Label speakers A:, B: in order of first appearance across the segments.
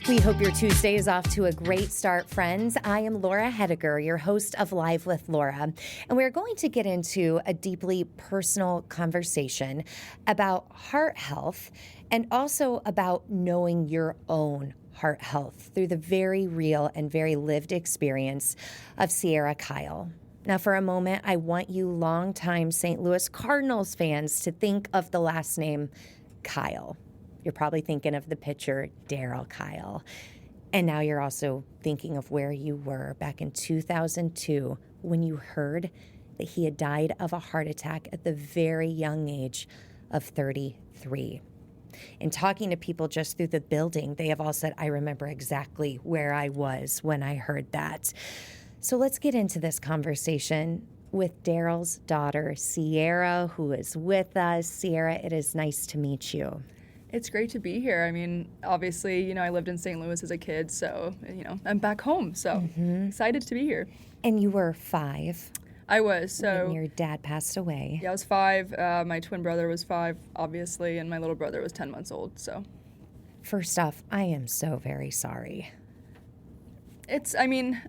A: We hope your Tuesday is off to a great start, friends. I am Laura Hediger, your host of Live with Laura, and we're going to get into a deeply personal conversation about heart health and also about knowing your own heart health through the very real and very lived experience of Sierra Kile. Now, for a moment, I want you longtime St. Louis Cardinals fans to think of the last name Kile. You're probably thinking of the pitcher, Darryl Kile. And now you're also thinking of where you were back in 2002 when you heard that he had died of a heart attack at the very young age of 33. In talking to people just through the building, they have all said, I remember exactly where I was when I heard that. So let's get into this conversation with Darryl's daughter, Sierra, who is with us. Sierra, it is nice to meet you.
B: It's great to be here. I mean, obviously, I lived in St. Louis as a kid, so, I'm back home. So excited to be here.
A: And you were 5.
B: I was. So
A: when your dad passed away.
B: Yeah, I was 5. My twin brother was 5, obviously, and my little brother was 10 months old. So
A: first off, I am so very sorry.
B: I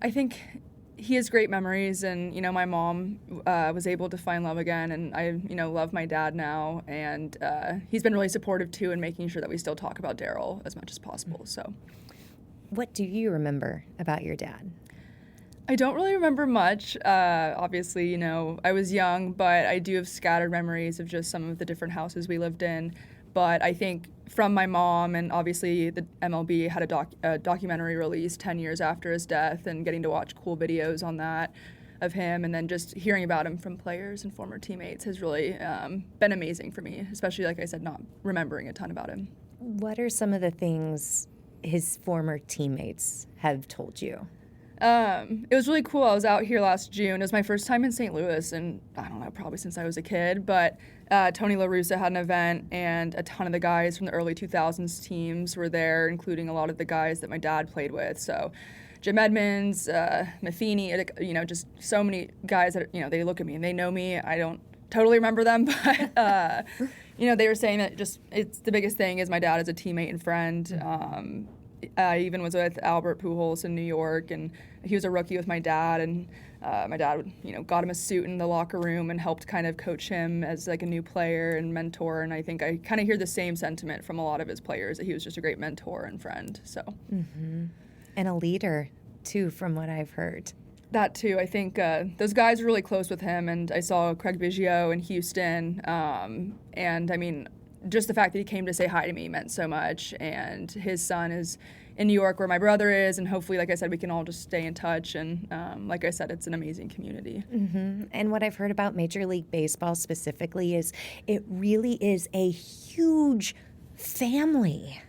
B: think he has great memories, and, my mom was able to find love again, and I, love my dad now, and he's been really supportive, too, in making sure that we still talk about Darryl as much as possible, so.
A: What do you remember about your dad?
B: I don't really remember much. Obviously, I was young, but I do have scattered memories of just some of the different houses we lived in. But I think from my mom, and obviously the MLB had a documentary released 10 years after his death, and getting to watch cool videos on that of him, and then just hearing about him from players and former teammates has really been amazing for me, especially, like I said, not remembering a ton about him.
A: What are some of the things his former teammates have told you?
B: It was really cool. I was out here last June. It was my first time in St. Louis, and I don't know, probably since I was a kid, but Tony La Russa had an event, and a ton of the guys from the early 2000s teams were there, including a lot of the guys that my dad played with. So Jim Edmonds, Matheny, just so many guys that, they look at me and they know me. I don't totally remember them, but, they were saying that it's the biggest thing is my dad is a teammate and friend. I even was with Albert Pujols in New York, and he was a rookie with my dad, and my dad, got him a suit in the locker room and helped kind of coach him as like a new player and mentor. And I think I kind of hear the same sentiment from a lot of his players, that he was just a great mentor and friend. So,
A: And a leader too, from what I've heard.
B: That too. I think those guys were really close with him, and I saw Craig Biggio in Houston, and I mean, just the fact that he came to say hi to me meant so much. And his son is in New York where my brother is, and hopefully, like I said, we can all just stay in touch. And like I said, it's an amazing community.
A: And what I've heard about Major League Baseball specifically is it really is a huge family.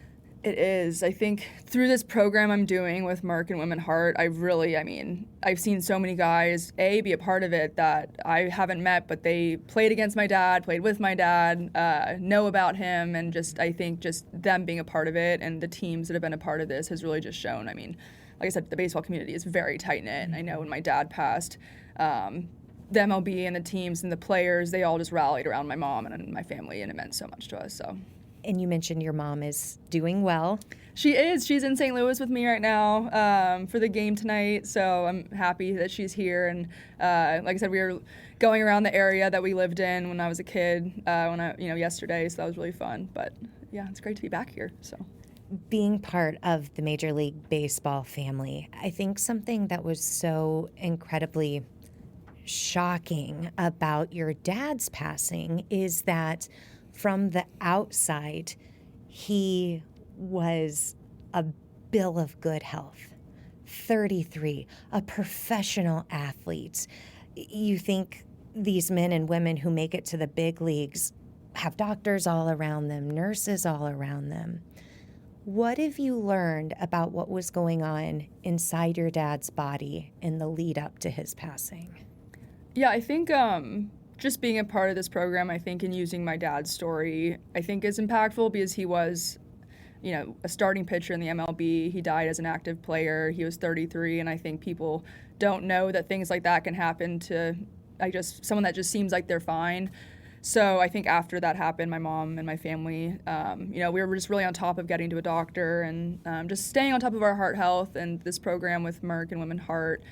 B: It is. I think through this program I'm doing with Merck and Women Heart, I've seen so many guys, be a part of it that I haven't met, but they played against my dad, played with my dad, know about him, and I think just them being a part of it and the teams that have been a part of this has really just shown. I mean, like I said, the baseball community is very tight-knit, and I know when my dad passed, the MLB and the teams and the players, they all just rallied around my mom and my family, and it meant so much to us, so.
A: And you mentioned your mom is doing well.
B: She is. She's in St. Louis with me right now for the game tonight, so I'm happy that she's here. And like I said, we were going around the area that we lived in when I was a kid, yesterday, so that was really fun. But yeah, it's great to be back here. So,
A: being part of the Major League Baseball family, I think something that was so incredibly shocking about your dad's passing is that from the outside, he was a bill of good health, 33, a professional athlete. You think these men and women who make it to the big leagues have doctors all around them, nurses all around them. What have you learned about what was going on inside your dad's body in the lead up to his passing?
B: Yeah, I think just being a part of this program, I think, and using my dad's story, I think is impactful because he was, a starting pitcher in the MLB. He died as an active player. He was 33, and I think people don't know that things like that can happen to, someone that just seems like they're fine. So I think after that happened, my mom and my family, we were just really on top of getting to a doctor and just staying on top of our heart health, and this program with Merck and Women Heart,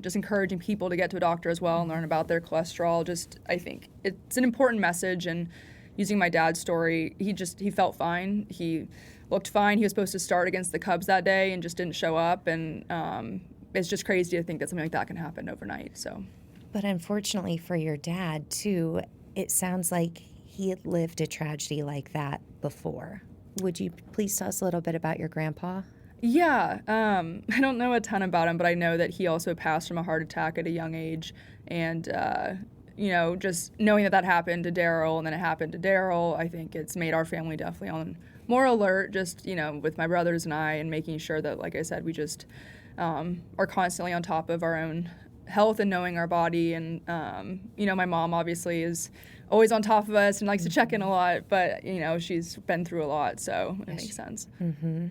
B: just encouraging people to get to a doctor as well and learn about their cholesterol. Just, I think it's an important message. And using my dad's story, he felt fine. He looked fine. He was supposed to start against the Cubs that day and just didn't show up. And it's just crazy to think that something like that can happen overnight. So,
A: but unfortunately for your dad too, it sounds like he had lived a tragedy like that before. Would you please tell us a little bit about your grandpa?
B: Yeah, I don't know a ton about him, but I know that he also passed from a heart attack at a young age. And, just knowing that happened to Darryl and then it happened to Darryl, I think it's made our family definitely on more alert, just, with my brothers and I, and making sure that, like I said, we just are constantly on top of our own health and knowing our body. And, my mom obviously is always on top of us and likes to check in a lot, but, she's been through a lot, so it makes sense.
A: Mm-hmm.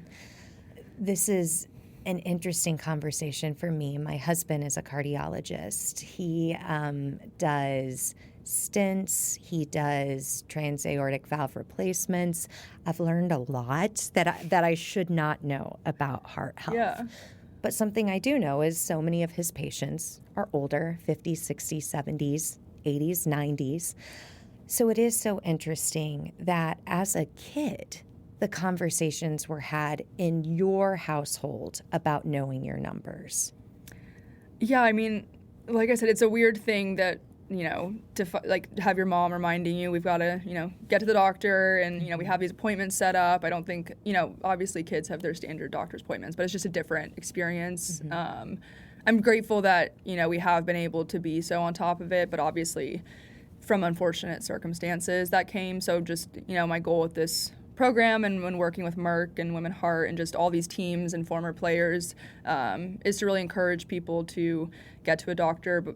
A: This is an interesting conversation for me. My husband is a cardiologist. He does stents. He does transaortic valve replacements. I've learned a lot that I should not know about heart health.
B: Yeah.
A: But something I do know is so many of his patients are older, 50s, 60s, 70s, 80s, 90s. So it is so interesting that as a kid, the conversations were had in your household about knowing your numbers.
B: Yeah, I mean, like I said, it's a weird thing that, to have your mom reminding you, we've got to, get to the doctor, and, we have these appointments set up. I don't think, obviously kids have their standard doctor's appointments, but it's just a different experience. Mm-hmm. I'm grateful that, we have been able to be so on top of it, but obviously from unfortunate circumstances that came. So just, my goal with this program and when working with Merck and Women Heart and just all these teams and former players is to really encourage people to get to a doctor, but,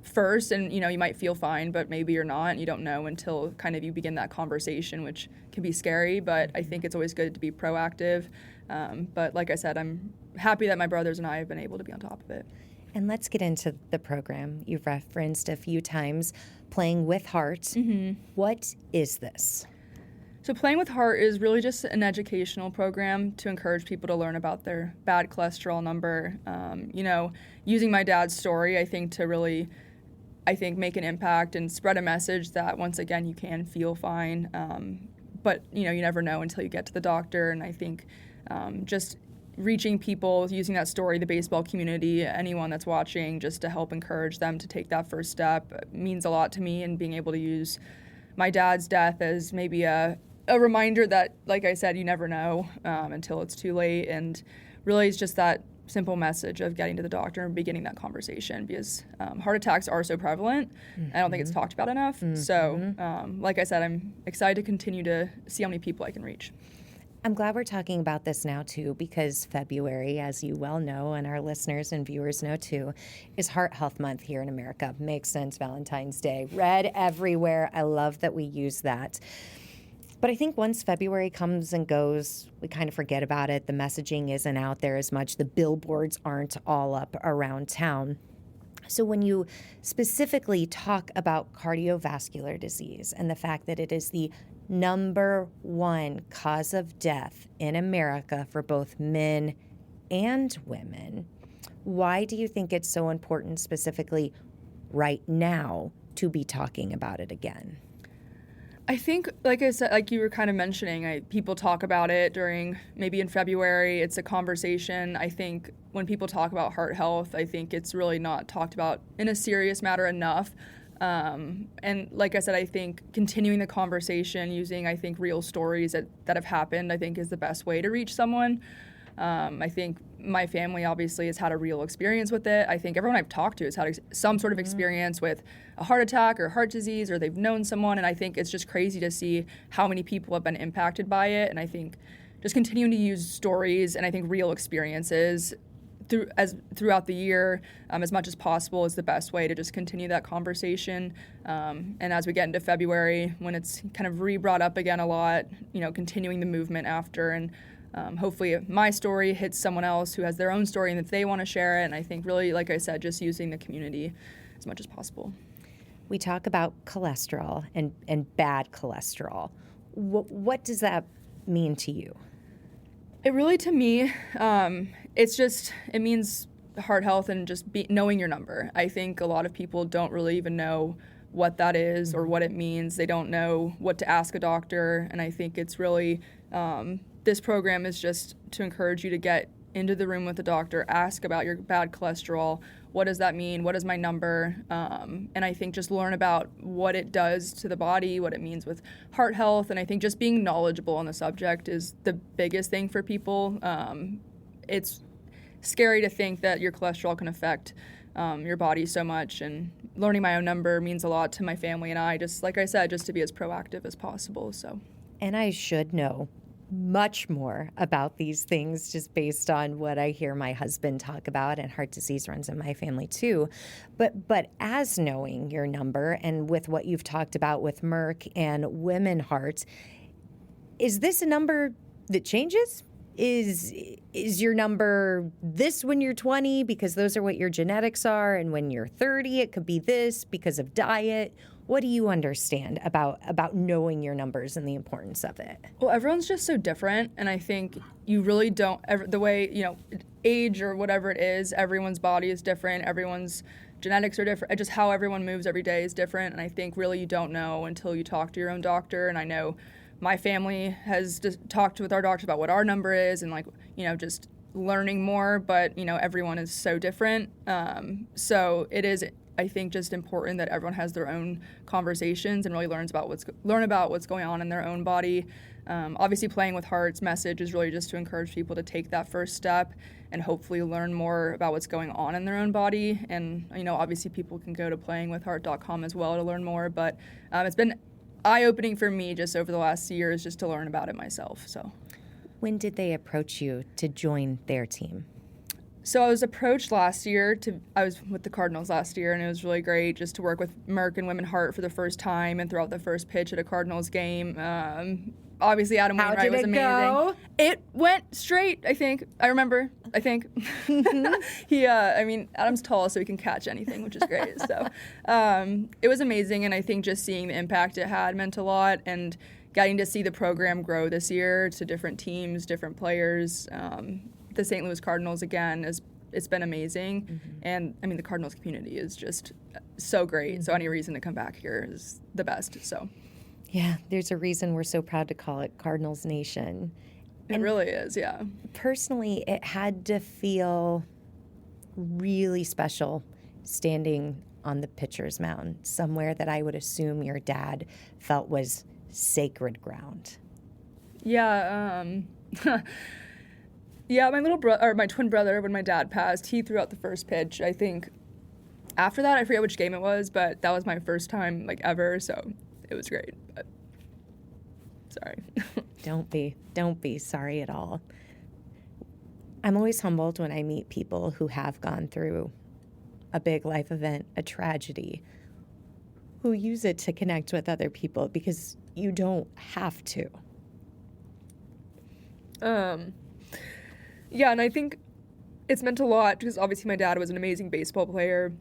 B: first, and, you might feel fine, but maybe you're not, and you don't know until kind of you begin that conversation, which can be scary, but I think it's always good to be proactive. But like I said, I'm happy that my brothers and I have been able to be on top of it.
A: And let's get into the program. You've referenced a few times Playing with Heart. Mm-hmm. What is this?
B: So Playing with Heart is really just an educational program to encourage people to learn about their bad cholesterol number. Using my dad's story, I think, to really, make an impact and spread a message that, once again, you can feel fine. But, you never know until you get to the doctor. And I think just reaching people, using that story, the baseball community, anyone that's watching, just to help encourage them to take that first step means a lot to me. And being able to use my dad's death as maybe a reminder that, like I said, you never know until it's too late. And really it's just that simple message of getting to the doctor and beginning that conversation, because heart attacks are so prevalent. Mm-hmm. I don't think it's talked about enough. Mm-hmm. So like I said, I'm excited to continue to see how many people I can reach.
A: I'm glad we're talking about this now, too, because February, as you well know, and our listeners and viewers know, too, is Heart Health Month here in America. Makes sense, Valentine's Day. Red everywhere. I love that we use that. But I think once February comes and goes, we kind of forget about it. The messaging isn't out there as much. The billboards aren't all up around town. So when you specifically talk about cardiovascular disease and the fact that it is the number one cause of death in America for both men and women, why do you think it's so important specifically right now to be talking about it again?
B: I think, like I said, like you were kind of mentioning, people talk about it during, maybe in February, it's a conversation. I think when people talk about heart health, I think it's really not talked about in a serious matter enough. And like I said, I think continuing the conversation using, real stories that have happened, I think is the best way to reach someone. I think my family obviously has had a real experience with it. I think everyone I've talked to has had some sort of experience with a heart attack or heart disease, or they've known someone. And I think it's just crazy to see how many people have been impacted by it. And I think just continuing to use stories and I think real experiences throughout the year as much as possible is the best way to just continue that conversation. And as we get into February, when it's kind of re-brought up again a lot, continuing the movement after, and hopefully my story hits someone else who has their own story and if they want to share it. And I think really, like I said, just using the community as much as possible.
A: We talk about cholesterol and bad cholesterol. What does that mean to you?
B: It really, to me, it means heart health and just knowing your number. I think a lot of people don't really even know what that is or what it means. They don't know what to ask a doctor, and I think it's really, this program is just to encourage you to get into the room with the doctor, ask about your bad cholesterol. What does that mean? What is my number? And I think just learn about what it does to the body, what it means with heart health. And I think just being knowledgeable on the subject is the biggest thing for people. It's scary to think that your cholesterol can affect your body so much. And learning my own number means a lot to my family and I, just like I said, just to be as proactive as possible. So.
A: And I should know much more about these things just based on what I hear my husband talk about, and heart disease runs in my family too. But as knowing your number and with what you've talked about with Merck and Women Heart, is this a number that changes? Is your number this when you're 20 because those are what your genetics are, and when you're 30 it could be this because of diet? What do you understand about knowing your numbers and the importance of it?
B: Well, everyone's just so different, and I think you really don't, the way, age or whatever it is, everyone's body is different, everyone's genetics are different, just how everyone moves every day is different, and I think really you don't know until you talk to your own doctor. And I know my family has just talked with our doctors about what our number is and just learning more, but everyone is so different. So it is, I think, just important that everyone has their own conversations and really learn about what's going on in their own body. Obviously, Playing with Heart's message is really just to encourage people to take that first step and hopefully learn more about what's going on in their own body. And obviously, people can go to playingwithheart.com as well to learn more. But it's been eye-opening for me just over the last years just to learn about it myself. So,
A: when did they approach you to join their team?
B: So I was approached last year. I was with the Cardinals last year, and it was really great just to work with Merck and Women Heart for the first time and throw out the first pitch at a Cardinals game. Obviously, Adam Wainwright was amazing.
A: Go?
B: It went straight, I think. I think. Adam's tall, so he can catch anything, which is great. So it was amazing, and I think just seeing the impact it had meant a lot, and getting to see the program grow this year to different teams, different players. The St. Louis Cardinals, again, it's been amazing. And, the Cardinals community is just so great. So any reason to come back here is the best. So,
A: yeah, there's a reason we're so proud to call it Cardinals Nation.
B: It really is, yeah.
A: Personally, it had to feel really special standing on the pitcher's mound, somewhere that I would assume your dad felt was sacred ground.
B: Yeah, yeah, my twin brother, when my dad passed, he threw out the first pitch. I think after that, I forget which game it was, but that was my first time ever, so it was great. But sorry. Don't
A: be sorry at all. I'm always humbled when I meet people who have gone through a big life event, a tragedy, who use it to connect with other people, because you don't have to.
B: Yeah, and I think it's meant a lot because obviously my dad was an amazing baseball player,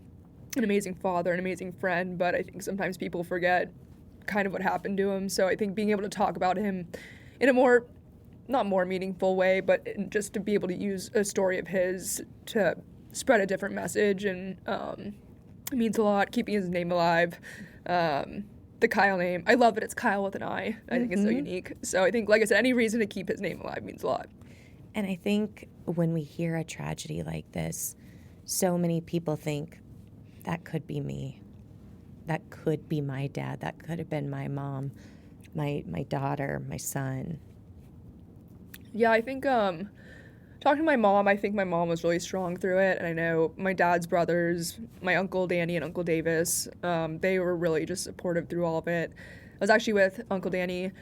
B: an amazing father, an amazing friend, but I think sometimes people forget kind of what happened to him. So I think being able to talk about him in a not more meaningful way, but just to be able to use a story of his to spread a different message, and it means a lot, keeping his name alive. The Kile name, I love it. It's Kyle with an I. I think it's so unique. So I think, like I said, any reason to keep his name alive means a lot.
A: And I think when we hear a tragedy like this, so many people think, that could be me. That could be my dad. That could have been my mom, my daughter, my son.
B: Yeah, I think talking to my mom, I think my mom was really strong through it. And I know my dad's brothers, my Uncle Danny and Uncle Davis, they were really just supportive through all of it. I was actually with Uncle Danny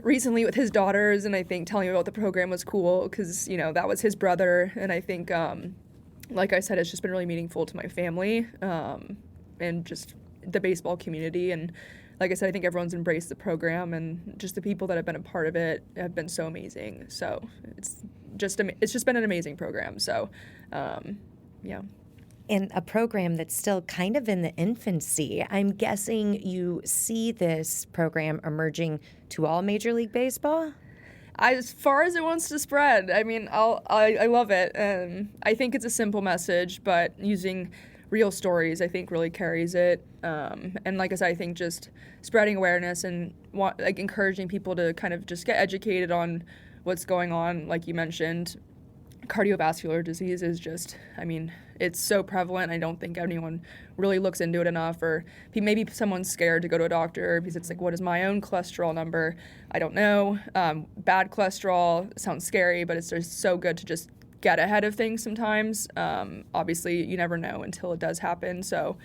B: recently with his daughters, and I think telling him about the program was cool because, that was his brother. And I think, like I said, it's just been really meaningful to my family and just the baseball community. And like I said, I think everyone's embraced the program, and just the people that have been a part of it have been so amazing. So it's just been an amazing program. So, yeah.
A: in a program that's still kind of in the infancy. I'm guessing you see this program emerging to all Major League Baseball?
B: As far as it wants to spread, I mean, I love it. I think it's a simple message, but using real stories, I think, really carries it. And like I said, I think just spreading awareness and encouraging people to kind of just get educated on what's going on, like you mentioned. Cardiovascular disease is just, I mean, it's so prevalent. I don't think anyone really looks into it enough, or maybe someone's scared to go to a doctor because it's like, what is my own cholesterol number? I don't know. Bad cholesterol sounds scary, but it's just so good to just get ahead of things sometimes. Obviously, you never know until it does happen. So,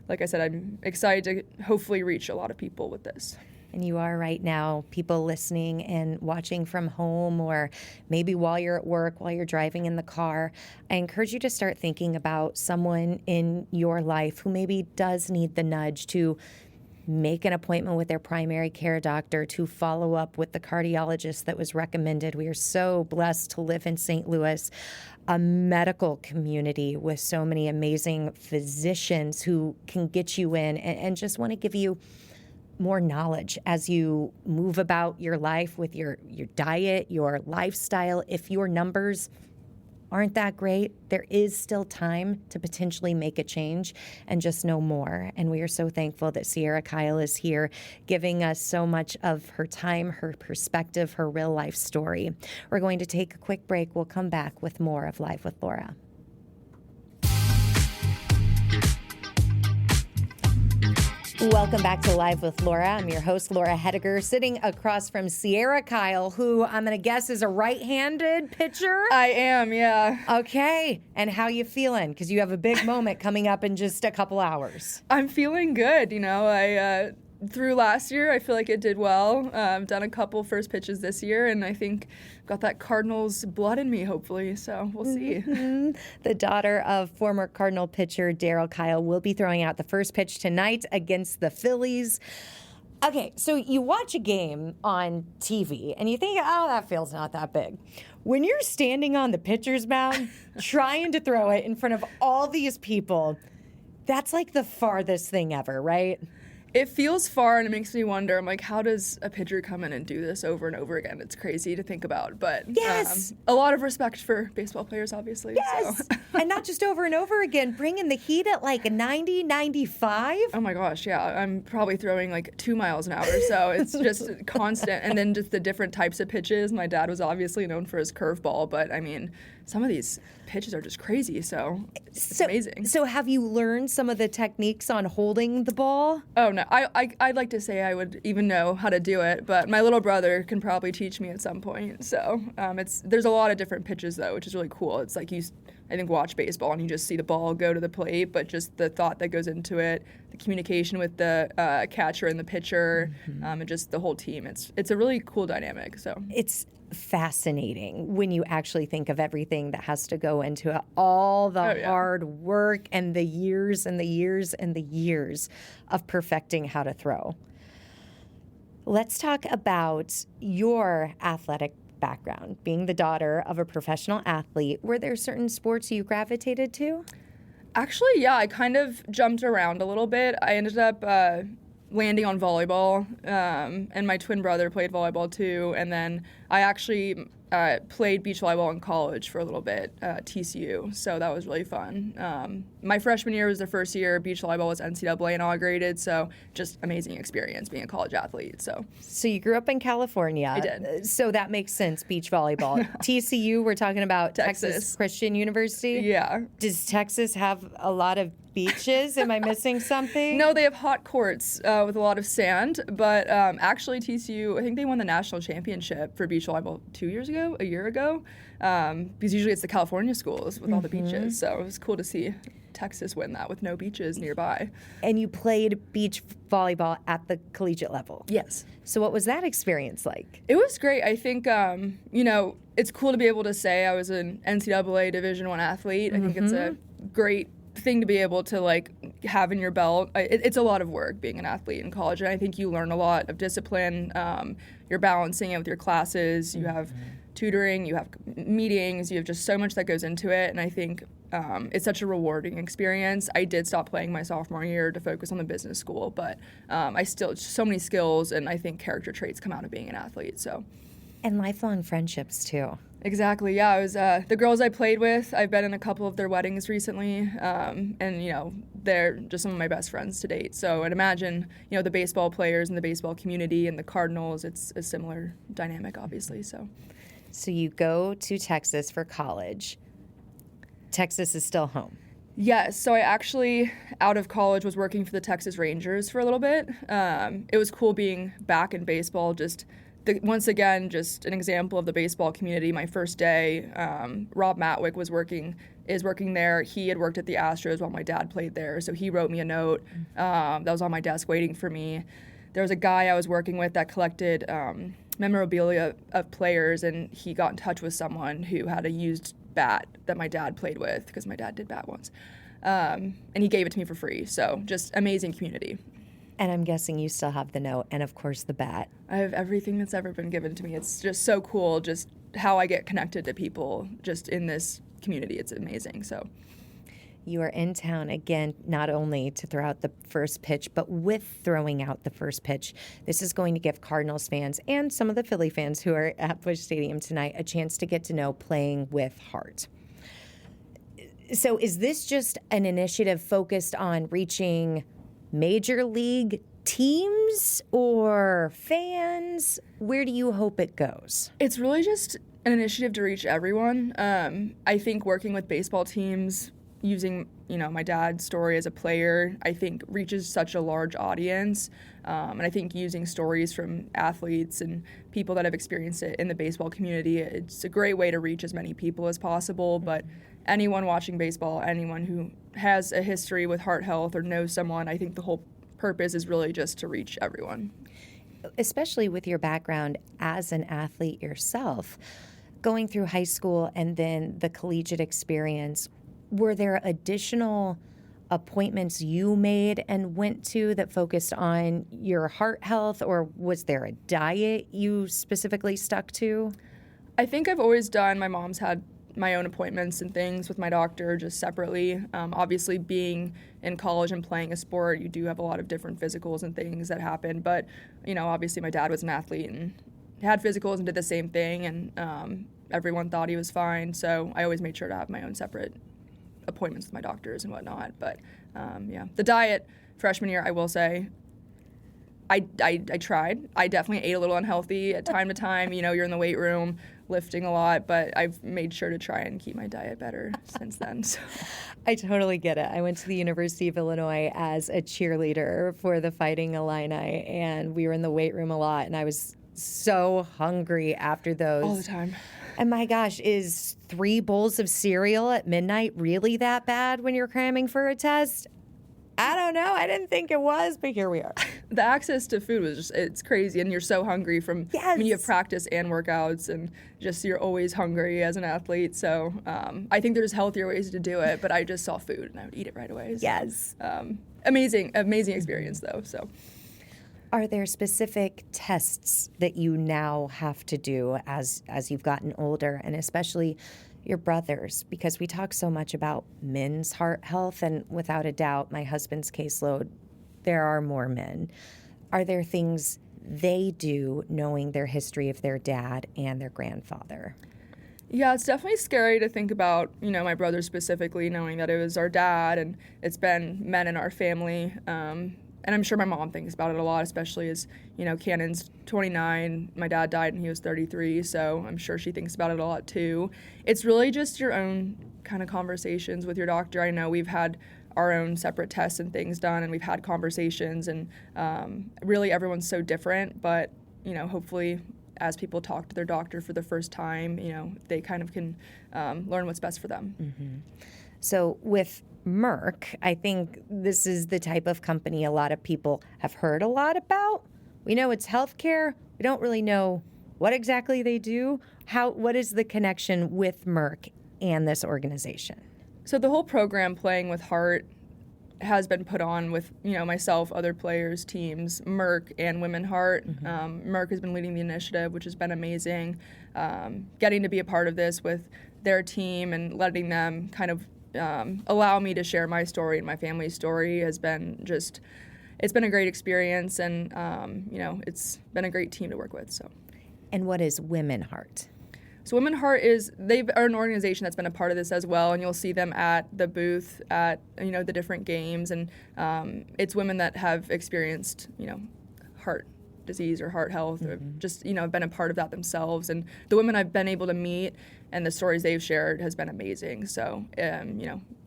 B: like I said, I'm excited to hopefully reach a lot of people with this.
A: And you are right now, people listening and watching from home, or maybe while you're at work, while you're driving in the car. I encourage you to start thinking about someone in your life who maybe does need the nudge to make an appointment with their primary care doctor, to follow up with the cardiologist that was recommended. We are so blessed to live in St. Louis, a medical community with so many amazing physicians who can get you in and just want to give you more knowledge as you move about your life with your diet, your lifestyle. If your numbers aren't that great, there is still time to potentially make a change and just know more. And we are so thankful that Sierra Kile is here giving us so much of her time, her perspective, her real life story. We're going to take a quick break. We'll come back with more of Live with Laura. Welcome back to Live with Laura. I'm your host, Laura Hediger, sitting across from Sierra Kile, who I'm going to guess is a right-handed pitcher.
B: I am, yeah.
A: Okay. And how you feeling? Because you have a big moment coming up in just a couple hours.
B: I'm feeling good. You know, I through last year, I feel like it did well. I've done a couple first pitches this year, and I think got that Cardinals blood in me, hopefully. So we'll see.
A: Mm-hmm. The daughter of former Cardinal pitcher Darryl Kile will be throwing out the first pitch tonight against the Phillies. Okay, so you watch a game on TV, and you think, oh, that field's not that big. When you're standing on the pitcher's mound, trying to throw it in front of all these people, that's like the farthest thing ever, right?
B: It feels far, and it makes me wonder, I'm like, how does a pitcher come in and do this over and over again? It's crazy to think about, but
A: yes,
B: a lot of respect for baseball players, obviously.
A: Yes, so. And not just over and over again, bringing the heat at like a 90, 95.
B: Oh my gosh, yeah. I'm probably throwing like 2 miles an hour, so it's just constant. And then just the different types of pitches. My dad was obviously known for his curveball, but I mean, some of these pitches are just crazy, so it's amazing.
A: So have you learned some of the techniques on holding the ball?
B: Oh, no. I'd like to say I would even know how to do it, but my little brother can probably teach me at some point. So there's a lot of different pitches, though, which is really cool. It's like I think, watch baseball and you just see the ball go to the plate, but just the thought that goes into it, the communication with the catcher and the pitcher, and just the whole team. It's a really cool dynamic. So
A: it's fascinating when you actually think of everything that has to go into it, all the hard work and the years and the years and the years of perfecting how to throw. Let's talk about your athletic background. Being the daughter of a professional athlete, were there certain sports you gravitated to?
B: Actually, yeah, I kind of jumped around a little bit. I ended up landing on volleyball, and my twin brother played volleyball too, and then I actually played beach volleyball in college for a little bit at TCU, so that was really fun. My freshman year was the first year beach volleyball was NCAA inaugurated, so just amazing experience being a college athlete. So
A: you grew up in California.
B: I did.
A: So that makes sense, beach volleyball. TCU, we're talking about
B: Texas
A: Christian University?
B: Yeah.
A: Does Texas have a lot of beaches? Am I missing something?
B: No, they have hot courts with a lot of sand, but actually TCU, I think they won the national championship for beach volleyball a year ago, because usually it's the California schools with all the beaches, so it was cool to see Texas win that with no beaches nearby.
A: And you played beach volleyball at the collegiate level?
B: Yes.
A: So what was that experience like?
B: It was great. I think, it's cool to be able to say I was an NCAA Division I athlete. I think it's a great thing to be able to have in your belt. It's a lot of work being an athlete in college, and I think you learn a lot of discipline. you're balancing it with your classes, you have tutoring, you have meetings, you have just so much that goes into it. And I think it's such a rewarding experience. I did stop playing my sophomore year to focus on the business school, but I still, so many skills, and I think character traits come out of being an athlete. So.
A: And lifelong friendships too.
B: Exactly. Yeah, I was the girls I played with. I've been in a couple of their weddings recently, and they're just some of my best friends to date. So I'd imagine the baseball players and the baseball community and the Cardinals. It's a similar dynamic, obviously.
A: So you go to Texas for college. Texas is still home.
B: Yes. So I actually, out of college, was working for the Texas Rangers for a little bit. It was cool being back in baseball. Once again, just an example of the baseball community. My first day, Rob Matwick is working there. He had worked at the Astros while my dad played there, so he wrote me a note that was on my desk waiting for me. There was a guy I was working with that collected memorabilia of players, and he got in touch with someone who had a used bat that my dad played with, because my dad did bat once, and he gave it to me for free. So just amazing community.
A: And I'm guessing you still have the note and, of course, the bat.
B: I have everything that's ever been given to me. It's just so cool, just how I get connected to people just in this community. It's amazing. So
A: you are in town again, not only to throw out the first pitch, but with throwing out the first pitch. This is going to give Cardinals fans and some of the Philly fans who are at Busch Stadium tonight a chance to get to know playing with heart. So is this just an initiative focused on reaching major league teams or fans? Where do you hope it goes?
B: It's really just an initiative to reach everyone. I think working with baseball teams, using my dad's story as a player, I think reaches such a large audience. And I think using stories from athletes and people that have experienced it in the baseball community, it's a great way to reach as many people as possible. But anyone watching baseball, anyone who has a history with heart health or knows someone, I think the whole purpose is really just to reach everyone.
A: Especially with your background as an athlete yourself, going through high school and then the collegiate experience, were there additional appointments you made and went to that focused on your heart health, or was there a diet you specifically stuck to?
B: I think I've always done, my mom's had my own appointments and things with my doctor just separately. Obviously, being in college and playing a sport, you do have a lot of different physicals and things that happen. But, obviously my dad was an athlete and had physicals and did the same thing, and everyone thought he was fine. So I always made sure to have my own separate appointments with my doctors and whatnot. But, the diet freshman year, I will say, I tried. I definitely ate a little unhealthy at time to time. You're in the weight room lifting a lot, but I've made sure to try and keep my diet better since then. So.
A: I totally get it. I went to the University of Illinois as a cheerleader for the Fighting Illini, and we were in the weight room a lot, and I was so hungry after those.
B: All the time.
A: And my gosh, is 3 bowls of cereal at midnight really that bad when you're cramming for a test? I don't know. I didn't think it was, but here we are.
B: The access to food was just, it's crazy, and you're so hungry from,
A: yes.
B: You have practice and workouts, and just you're always hungry as an athlete. So I think there's healthier ways to do it, but I just saw food and I would eat it right away. So,
A: yes.
B: Amazing experience though. So.
A: Are there specific tests that you now have to do as you've gotten older, and especially your brothers? Because we talk so much about men's heart health, and without a doubt, my husband's caseload, there are more men. Are there things they do knowing their history of their dad and their grandfather?
B: Yeah, it's definitely scary to think about, my brother specifically, knowing that it was our dad and it's been men in our family. And I'm sure my mom thinks about it a lot, especially as, Cannon's 29, my dad died and he was 33, so I'm sure she thinks about it a lot too. It's really just your own kind of conversations with your doctor. I know we've had our own separate tests and things done, and we've had conversations, and really everyone's so different, but, hopefully as people talk to their doctor for the first time, they kind of can learn what's best for them.
A: Mm-hmm. So with Merck, I think this is the type of company a lot of people have heard a lot about. We know it's healthcare. We don't really know what exactly they do. What is the connection with Merck and this organization?
B: So the whole program, Playing with Heart, has been put on with, myself, other players, teams, Merck, and Women Heart. Merck has been leading the initiative, which has been amazing. Getting to be a part of this with their team and letting them kind of allow me to share my story and my family's story has been it's been a great experience, and, it's been a great team to work with. So.
A: And what is Women Heart?
B: So Women Heart they are an organization that's been a part of this as well, and you'll see them at the booth at the different games, and it's women that have experienced heart disease or heart health, or just been a part of that themselves. And the women I've been able to meet and the stories they've shared has been amazing. So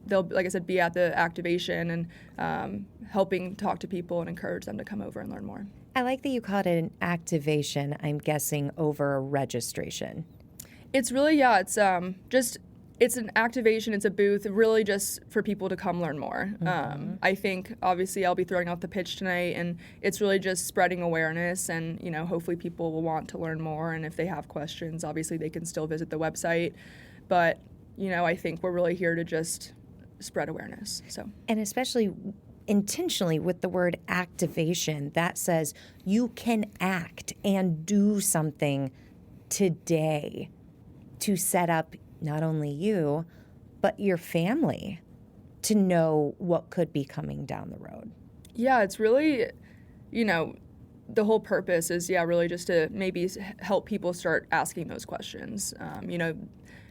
B: they'll, like I said, be at the activation and helping talk to people and encourage them to come over and learn more.
A: I like that you called it an activation. I'm guessing over a registration.
B: It's really, it's an activation, it's a booth, really just for people to come learn more. I think, obviously, I'll be throwing out the pitch tonight, and it's really just spreading awareness, and, hopefully people will want to learn more, and if they have questions, obviously they can still visit the website. But, I think we're really here to just spread awareness. So.
A: And especially intentionally with the word activation, that says you can act and do something today to set up not only you, but your family to know what could be coming down the road.
B: Yeah, it's really, the whole purpose is, really just to maybe help people start asking those questions.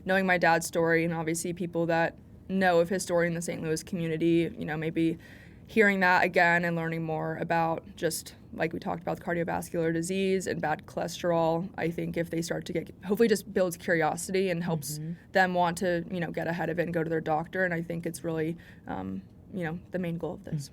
B: Knowing my dad's story, and obviously people that know of his story in the St. Louis community, maybe hearing that again and learning more about, just like we talked about, cardiovascular disease and bad cholesterol. I think if they start to get, hopefully just builds curiosity and helps them want to, get ahead of it and go to their doctor. And I think it's really, the main goal of this.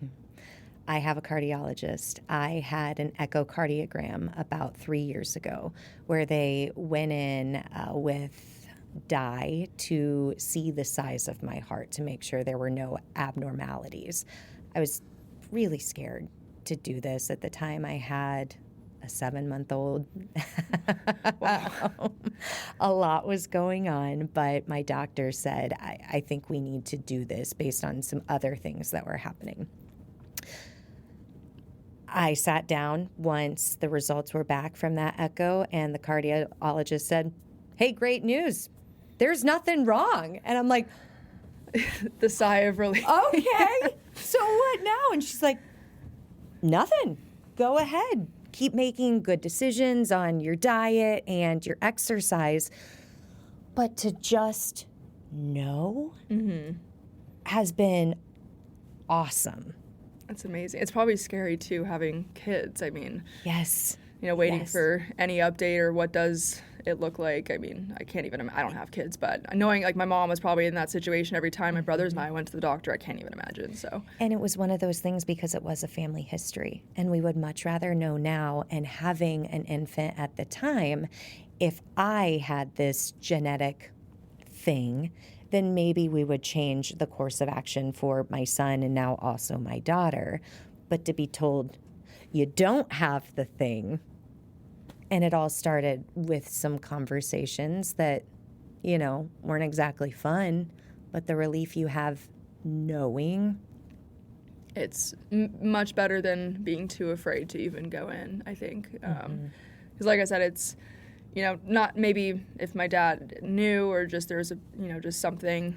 A: I have a cardiologist. I had an echocardiogram about 3 years ago where they went in with dye to see the size of my heart to make sure there were no abnormalities. I was really scared to do this. At the time, I had a 7-month-old. Wow. A lot was going on, but my doctor said, I think we need to do this based on some other things that were happening. I sat down once the results were back from that echo, and the cardiologist said, "Hey, great news. There's nothing wrong." And I'm like,
B: the sigh of relief.
A: Okay, so what now? And she's like, nothing. Go ahead. Keep making good decisions on your diet and your exercise. But to just know has been awesome.
B: That's amazing. It's probably scary, too, having kids. I mean,
A: yes.
B: Waiting for any update or what does it look like. I mean, I can't even, I don't have kids, but knowing like my mom was probably in that situation every time my brothers and I went to the doctor, I can't even imagine. So. And
A: it was one of those things because it was a family history, and we would much rather know now. And having an infant at the time, if I had this genetic thing, then maybe we would change the course of action for my son and now also my daughter. But to be told you don't have the thing. And it all started with some conversations that, weren't exactly fun, but the relief you have knowing.
B: It's much better than being too afraid to even go in, I think. Because like I said, it's, not maybe if my dad knew or just there's just something,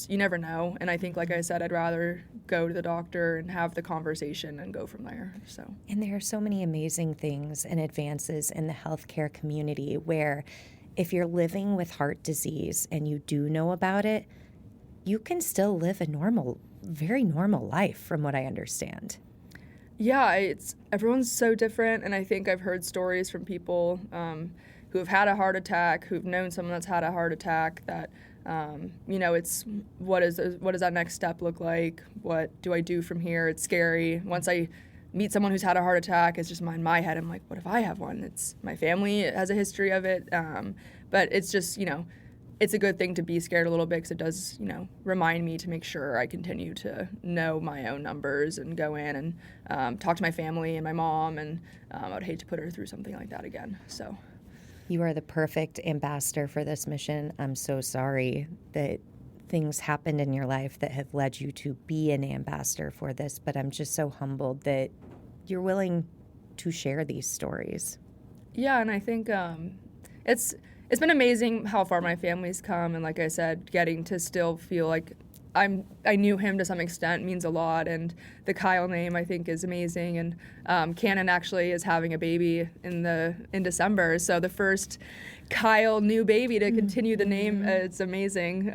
B: you never know. And I think, like I said, I'd rather go to the doctor and have the conversation and go from there. So.
A: And there are so many amazing things and advances in the healthcare community where if you're living with heart disease and you do know about it, you can still live a very normal life from what I understand.
B: Yeah, everyone's so different, and I think I've heard stories from people who have had a heart attack, who've known someone that's had a heart attack, that it's what does that next step look like? What do I do from here? It's scary. Once I meet someone who's had a heart attack, it's just in my head. I'm like, what if I have one? It's my family has a history of it, but it's just it's a good thing to be scared a little bit because it does, remind me to make sure I continue to know my own numbers and go in and talk to my family and my mom, and I would hate to put her through something like that again. So,
A: you are the perfect ambassador for this mission. I'm so sorry that things happened in your life that have led you to be an ambassador for this, but I'm just so humbled that you're willing to share these stories.
B: Yeah, and I think it's been amazing how far my family's come, and like I said, getting to still feel like I knew him to some extent means a lot, and the Kile name I think is amazing, and Canon actually is having a baby in December, so the first Kile new baby to continue the name, it's amazing,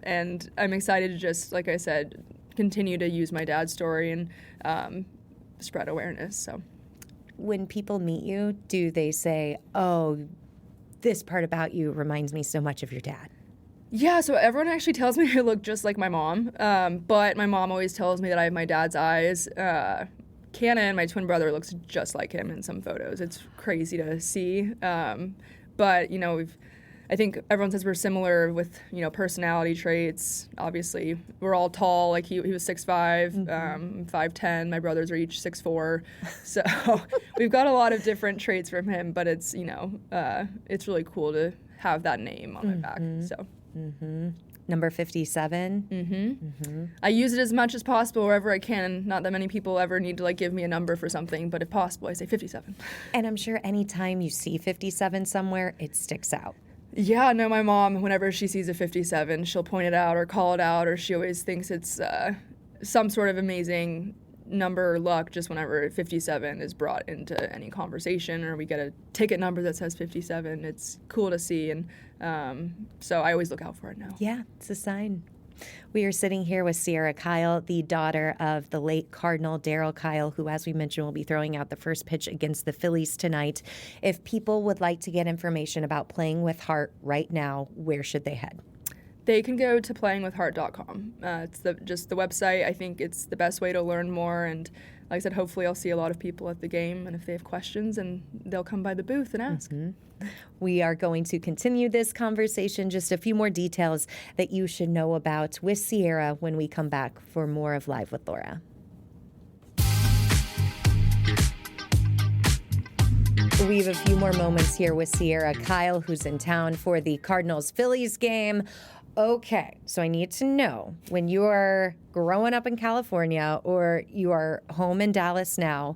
B: and I'm excited to just, like I said, continue to use my dad's story and spread awareness. So
A: when people meet you, do they say, oh, this part about you reminds me so much of your dad?
B: Yeah, so everyone actually tells me I look just like my mom, but my mom always tells me that I have my dad's eyes. Canon, my twin brother, looks just like him in some photos. It's crazy to see, but you know, I think everyone says we're similar with, you know, personality traits. Obviously, we're all tall. Like he was 6'5", 5'10". My brothers are each 6'4", so we've got a lot of different traits from him. But it's, you know, it's really cool to have that name on my back. So.
A: Number 57.
B: I use it as much as possible wherever I can. Not that many people ever need to like give me a number for something, but if possible, I say 57.
A: And I'm sure anytime you see 57 somewhere, it sticks out.
B: Yeah, no, my mom, whenever she sees a 57, she'll point it out or call it out, or she always thinks it's some sort of amazing number or luck just whenever 57 is brought into any conversation, or we get a ticket number that says 57. It's cool to see, and so I always look out for it now.
A: Yeah, it's a sign. We are sitting here with Sierra Kile, the daughter of the late Cardinal Darryl Kile, who, as we mentioned, will be throwing out the first pitch against the Phillies tonight. If people would like to get information about Playing with Heart right now, where should they head?
B: They can go to playingwithheart.com. It's just the website. I think it's the best way to learn more. And like I said, hopefully I'll see a lot of people at the game. And if they have questions, and they'll come by the booth and ask.
A: We are going to continue this conversation. Just a few more details that you should know about with Sierra when we come back for more of Live with Laura. We have a few more moments here with Sierra Kile, who's in town for the Cardinals-Phillies game. Okay, so I need to know, when you are growing up in California or you are home in Dallas now,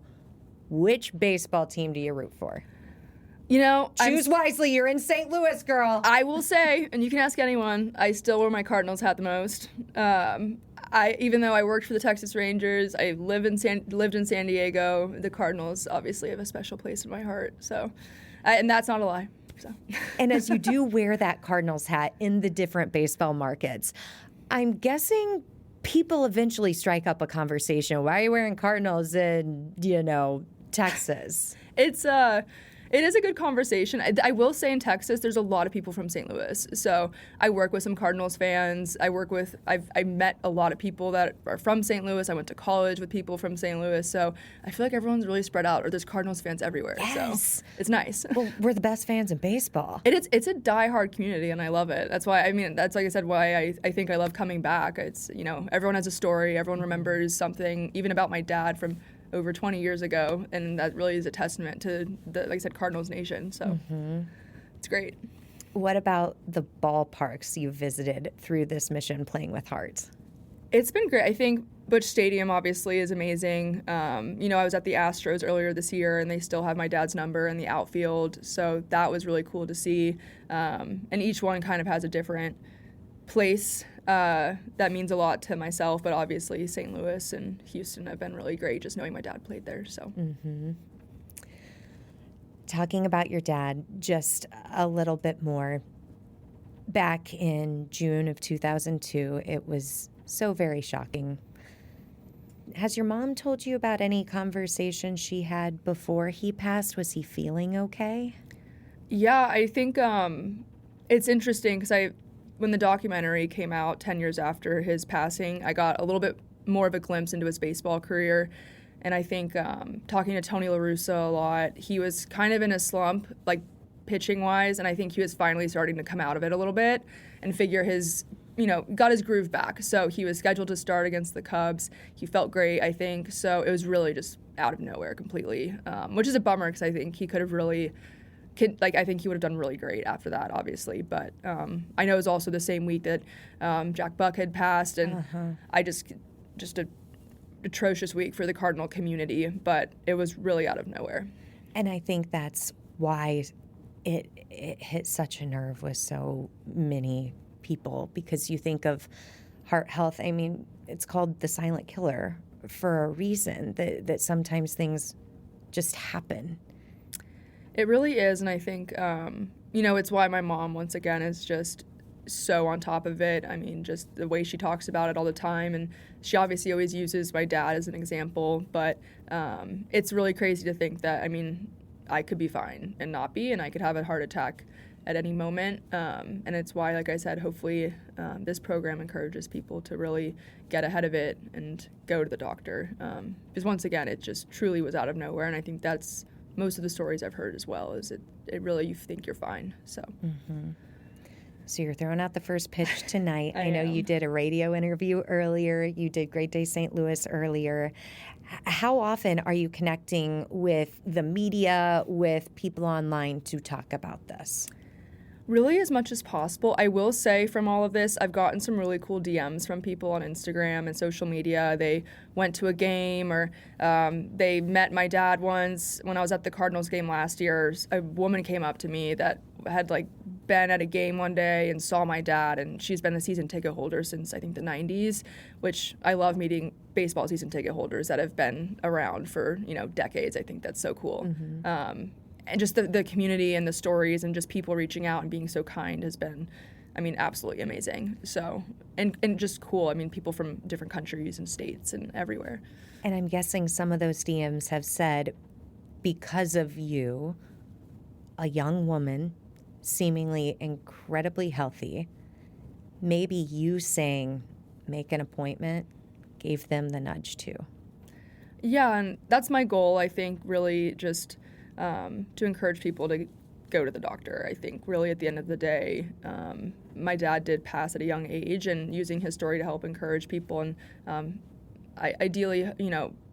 A: which baseball team do you root for?
B: You know,
A: Choose wisely. You're in St. Louis, girl.
B: I will say, and you can ask anyone, I still wear my Cardinals hat the most. Even though I worked for the Texas Rangers, I lived in San Diego. The Cardinals obviously have a special place in my heart. So, and that's not a lie. So.
A: And as you do wear that Cardinals hat in the different baseball markets, I'm guessing people eventually strike up a conversation. Why are you wearing Cardinals in, Texas?
B: It is a good conversation. I will say in Texas, there's a lot of people from St. Louis. So I work with some Cardinals fans. I met a lot of people that are from St. Louis. I went to college with people from St. Louis. So I feel like everyone's really spread out, or there's Cardinals fans everywhere.
A: Yes.
B: So it's nice.
A: Well, we're the best fans in baseball.
B: It's a diehard community, and I love it. That's why, that's like I said, why I think I love coming back. It's, everyone has a story. Everyone remembers something, even about my dad from over 20 years ago, and that really is a testament to the, like I said, Cardinals Nation. So it's great.
A: What about the ballparks you visited through this mission, Playing with Heart?
B: It's been great. I think Busch Stadium obviously is amazing. I was at the Astros earlier this year, and they still have my dad's number in the outfield, so that was really cool to see. And each one kind of has a different place that means a lot to myself, but obviously St. Louis and Houston have been really great, just knowing my dad played there. So,
A: Talking about your dad just a little bit more, back in June of 2002, it was so very shocking. Has your mom told you about any conversation she had before he passed? Was he feeling okay?
B: Yeah, I think it's interesting because when the documentary came out 10 years after his passing, I got a little bit more of a glimpse into his baseball career. And I think talking to Tony La Russa a lot, he was kind of in a slump, like pitching-wise, and I think he was finally starting to come out of it a little bit and figure got his groove back. So he was scheduled to start against the Cubs. He felt great, I think. So it was really just out of nowhere completely, which is a bummer because I think he could have really I think he would have done really great after that, obviously. But I know it was also the same week that Jack Buck had passed, and I just a atrocious week for the Cardinal community, but it was really out of nowhere.
A: And I think that's why it hit such a nerve with so many people, because you think of heart health. I mean, it's called the silent killer for a reason, that sometimes things just happen.
B: It really is, and I think, it's why my mom, once again, is just so on top of it. I mean, just the way she talks about it all the time, and she obviously always uses my dad as an example, but it's really crazy to think that, I could be fine and not be, and I could have a heart attack at any moment, and it's why, like I said, hopefully this program encourages people to really get ahead of it and go to the doctor, because once again, it just truly was out of nowhere, and I think that's most of the stories I've heard as well, is it really, you think you're fine, so.
A: Mm-hmm. So you're throwing out the first pitch tonight. I know
B: am.
A: You did a radio interview earlier. You did Great Day St. Louis earlier. How often are you connecting with the media, with people online to talk about this?
B: Really as much as possible. I will say from all of this, I've gotten some really cool DMs from people on Instagram and social media. They went to a game, or they met my dad once. When I was at the Cardinals game last year, a woman came up to me that had been at a game one day and saw my dad, and she's been a season ticket holder since I think the 90s, which I love meeting baseball season ticket holders that have been around for decades. I think that's so cool. Mm-hmm. And just the community and the stories and just people reaching out and being so kind has been, absolutely amazing. So, and just cool. People from different countries and states and everywhere.
A: And I'm guessing some of those DMs have said, because of you, a young woman, seemingly incredibly healthy, maybe you saying, make an appointment, gave them the nudge too.
B: Yeah, and that's my goal, I think, really just to encourage people to go to the doctor. I think really at the end of the day, my dad did pass at a young age, and using his story to help encourage people and ideally,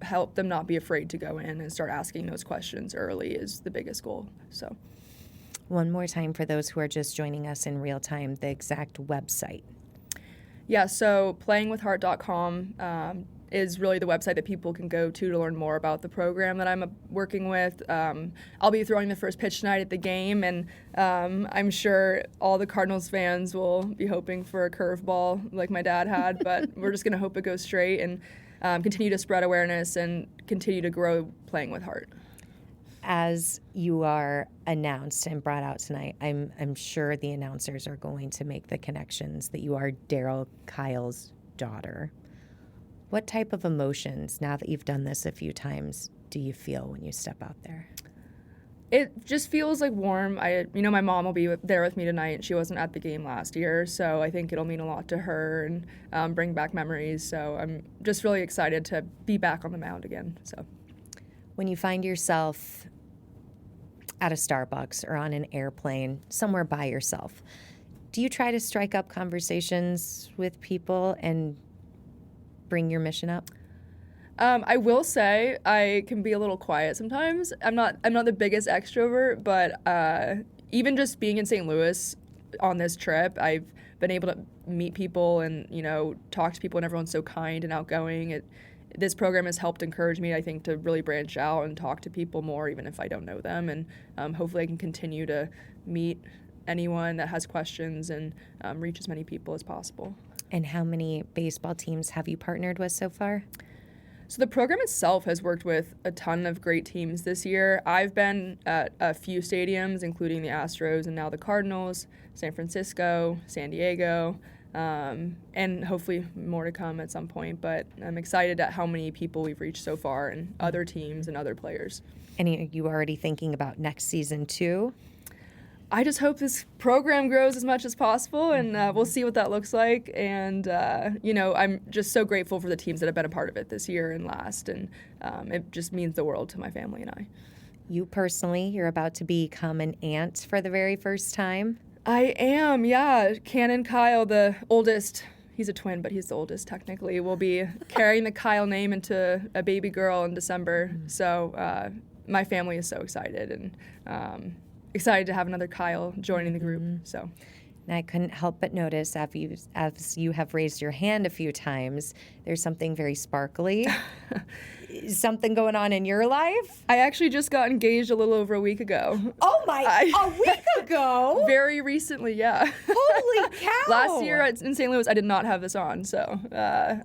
B: help them not be afraid to go in and start asking those questions early is the biggest goal. So,
A: one more time for those who are just joining us in real time, the exact website.
B: Yeah, so playingwithheart.com is really the website that people can go to learn more about the program that I'm working with. I'll be throwing the first pitch tonight at the game, and I'm sure all the Cardinals fans will be hoping for a curveball like my dad had, but we're just going to hope it goes straight and continue to spread awareness and continue to grow Playing with Heart.
A: As you are announced and brought out tonight, I'm sure the announcers are going to make the connections that you are Darryl Kile's daughter. What type of emotions, now that you've done this a few times, do you feel when you step out there?
B: It just feels warm. My mom will be there with me tonight. She wasn't at the game last year, so I think it'll mean a lot to her and bring back memories. So I'm just really excited to be back on the mound again. So,
A: when you find yourself at a Starbucks or on an airplane, somewhere by yourself, do you try to strike up conversations with people and bring your mission up?
B: I will say I can be a little quiet sometimes. I'm not the biggest extrovert, but even just being in St. Louis on this trip, I've been able to meet people and talk to people, and everyone's so kind and outgoing. This program has helped encourage me, I think, to really branch out and talk to people more, even if I don't know them, and hopefully I can continue to meet anyone that has questions and reach as many people as possible.
A: And how many baseball teams have you partnered with so far?
B: So the program itself has worked with a ton of great teams this year. I've been at a few stadiums, including the Astros and now the Cardinals, San Francisco, San Diego, and hopefully more to come at some point. But I'm excited at how many people we've reached so far, and other teams and other players. And
A: are you already thinking about next season too?
B: I just hope this program grows as much as possible, and we'll see what that looks like. And, I'm just so grateful for the teams that have been a part of it this year and last, and it just means the world to my family and I.
A: You personally, you're about to become an aunt for the very first time?
B: I am, yeah. Canon Kile, the oldest, he's a twin, but he's the oldest technically, will be carrying the Kile name into a baby girl in December. So my family is so excited, and excited to have another Kile joining the group. So.
A: And I couldn't help but notice, as you have raised your hand a few times, there's something very sparkly. Something going on in your life?
B: I actually just got engaged a little over a week ago.
A: Oh a week ago?
B: Very recently, yeah.
A: Holy cow!
B: Last year in St. Louis, I did not have this on, so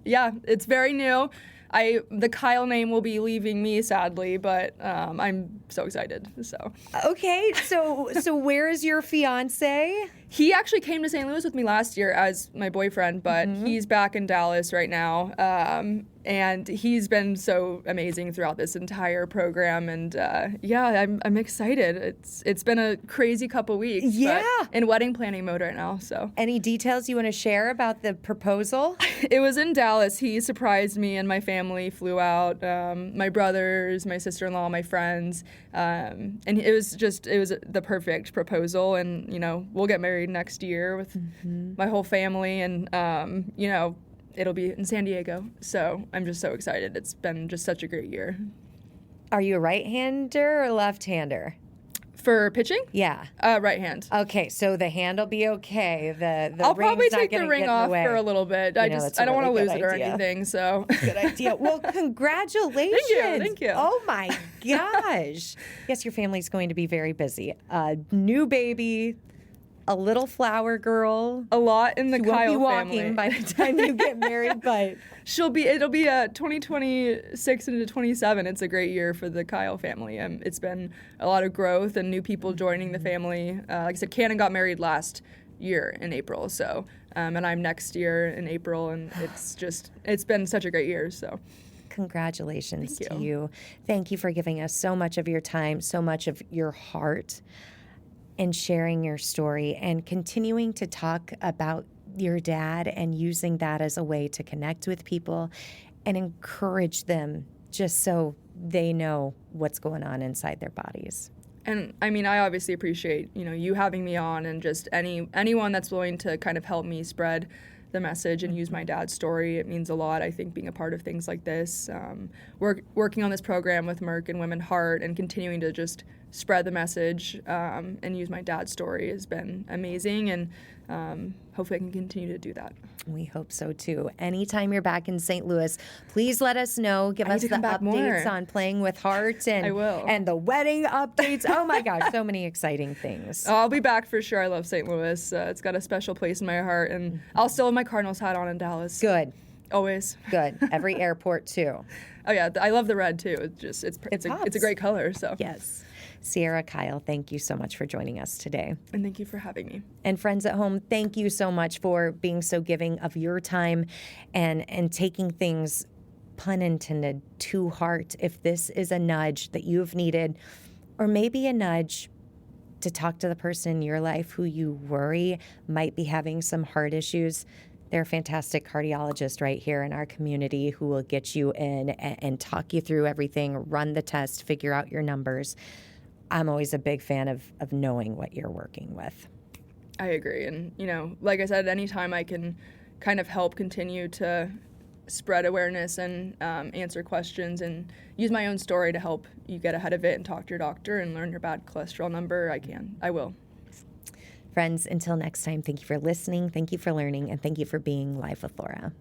B: yeah, it's very new. The Kile name will be leaving me, sadly, but I'm so excited. So.
A: Okay, so where is your fiance?
B: He actually came to St. Louis with me last year as my boyfriend, but he's back in Dallas right now. And he's been so amazing throughout this entire program, and yeah, I'm excited. It's been a crazy couple weeks.
A: Yeah.
B: But in wedding planning mode right now. So.
A: Any details you want to share about the proposal?
B: It was in Dallas. He surprised me, and my family flew out. My brothers, my sister-in-law, my friends, and it was the perfect proposal. And we'll get married next year with my whole family, and it'll be in San Diego, so I'm just so excited. It's been just such a great year.
A: Are you a right-hander or left-hander?
B: For pitching?
A: Yeah.
B: Right hand.
A: Okay, so the hand will be okay. The
B: I'll probably
A: ring's not
B: take the
A: gonna
B: ring
A: get in
B: off
A: the way.
B: for a little bit. I don't want to lose it or anything, so.
A: Good idea. Well, congratulations.
B: Thank you.
A: Oh my gosh. Yes, your family's going to be very busy. New baby, a little flower girl.
B: A lot in the
A: She
B: Kile
A: won't be walking
B: family.
A: by the time you get married, but
B: It'll be 2026 into 27. It's a great year for the Kile family. It's been a lot of growth and new people joining the family. Like I said, Cannon got married last year in April, so and I'm next year in April, and it's been such a great year. So.
A: congratulations
B: Thank
A: to
B: you.
A: you. Thank you for giving us so much of your time, so much of your heart, and sharing your story and continuing to talk about your dad and using that as a way to connect with people and encourage them just so they know what's going on inside their bodies.
B: And I mean, I obviously appreciate, you having me on, and just anyone that's willing to kind of help me spread the message and use my dad's story. It means a lot, I think, being a part of things like this. Working on this program with Merck and Women Heart and continuing to just spread the message and use my dad's story has been amazing, and hopefully I can continue to do that.
A: We hope so too. Anytime you're back in St. Louis, please let us know. Give
B: I need
A: us
B: to
A: the
B: come back
A: updates
B: more.
A: on Playing with Heart and
B: I will.
A: and the wedding updates. Oh my gosh, so many exciting things.
B: I'll be back for sure. I love St. Louis. It's got a special place in my heart, and I'll still have my Cardinals hat on in Dallas.
A: Good,
B: Always.
A: good. Every airport too.
B: Oh yeah, I love the red too. It's a great color. So.
A: Yes. Sierra Kile, thank you so much for joining us today.
B: And thank you for having me.
A: And friends at home, thank you so much for being so giving of your time and taking things, pun intended, to heart. If this is a nudge that you've needed, or maybe a nudge to talk to the person in your life who you worry might be having some heart issues, they're a fantastic cardiologist right here in our community who will get you in and talk you through everything, run the test, figure out your numbers. I'm always a big fan of knowing what you're working with.
B: I agree. And, like I said, anytime I can kind of help continue to spread awareness and answer questions and use my own story to help you get ahead of it and talk to your doctor and learn your bad cholesterol number, I will.
A: Friends, until next time, thank you for listening, thank you for learning, and thank you for being Live with Laura.